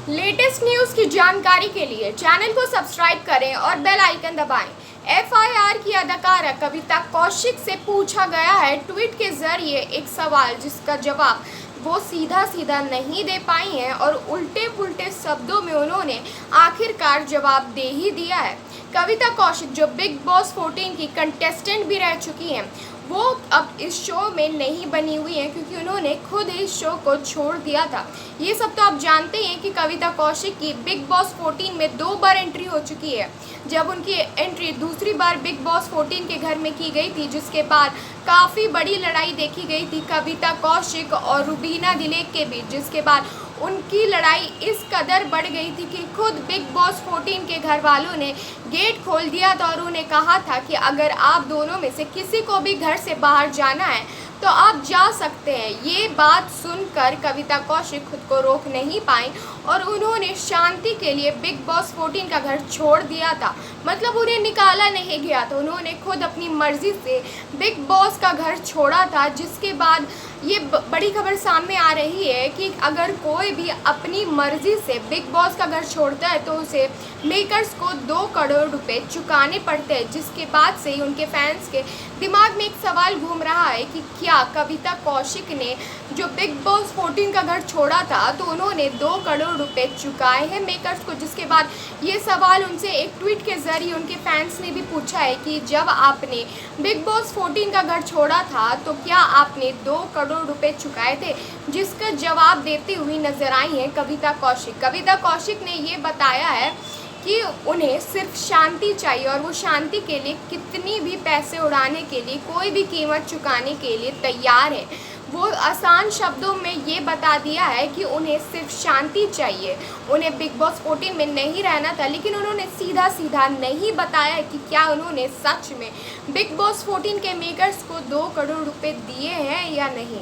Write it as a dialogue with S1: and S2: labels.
S1: Latest news की जानकारी के लिए चैनल को सब्सक्राइब करें और बेल आइकन दबाएं। एफआईआर की अदाकारा कविता कौशिक से पूछा गया है ट्वीट के जरिए एक सवाल, जिसका जवाब वो सीधा सीधा नहीं दे पाई हैं और उल्टे पुल्टे शब्दों में उन्होंने आखिरकार जवाब दे ही दिया है। कविता कौशिक, जो बिग बॉस 14 की कंटेस्टेंट भी रह चुकी हैं, वो अब इस शो में नहीं बनी हुई हैं क्योंकि उन्होंने खुद इस शो को छोड़ दिया था। ये सब तो आप जानते हैं कि कविता कौशिक की बिग बॉस 14 में 2 बार एंट्री हो चुकी है। जब उनकी एंट्री दूसरी बार बिग बॉस 14 के घर में की गई थी, जिसके बाद काफ़ी बड़ी लड़ाई देखी गई थी कविता कौशिक और रुबीना दिलेक के बीच, जिसके बाद उनकी लड़ाई इस कदर बढ़ गई थी कि खुद बिग बॉस 14 के घर वालों ने गेट खोल दिया था और उन्हें कहा था कि अगर आप दोनों में से किसी को भी घर से बाहर जाना है तो आप जा सकते हैं। ये बात सुनकर कविता कौशिक खुद को रोक नहीं पाई और उन्होंने शांति के लिए बिग बॉस 14 का घर छोड़ दिया था। मतलब उन्हें निकाला नहीं गया था, उन्होंने खुद अपनी मर्जी से बिग बॉस का घर छोड़ा था। जिसके बाद ये बड़ी खबर सामने आ रही है कि अगर कोई भी अपनी मर्जी से बिग बॉस का घर छोड़ता है तो उसे मेकर्स को 2 करोड़ रुपए चुकाने पड़ते हैं। जिसके बाद से ही उनके फैंस के दिमाग में एक सवाल घूम रहा है कि क्या कविता कौशिक ने जो बिग बॉस 14 का घर छोड़ा था तो उन्होंने 2 करोड़ रुपए चुकाए हैं मेकर्स को। जिसके बाद ये सवाल उनसे एक ट्वीट के जरिए उनके फैंस ने भी पूछा है कि जब आपने बिग बॉस 14 का घर छोड़ा था तो क्या आपने 2 करोड़ रुपए चुकाए थे, जिसका जवाब देती हुई नजर आई हैं कविता कौशिक। कविता कौशिक ने ये बताया है कि उन्हें सिर्फ शांति चाहिए और वो शांति के लिए कितनी भी पैसे उड़ाने के लिए, कोई भी कीमत चुकाने के लिए तैयार है। वो आसान शब्दों में ये बता दिया है कि उन्हें सिर्फ शांति चाहिए, उन्हें बिग बॉस 14 में नहीं रहना था। लेकिन उन्होंने सीधा सीधा नहीं बताया कि क्या उन्होंने सच में बिग बॉस 14 के मेकर्स को 2 करोड़ रुपए दिए हैं या नहीं।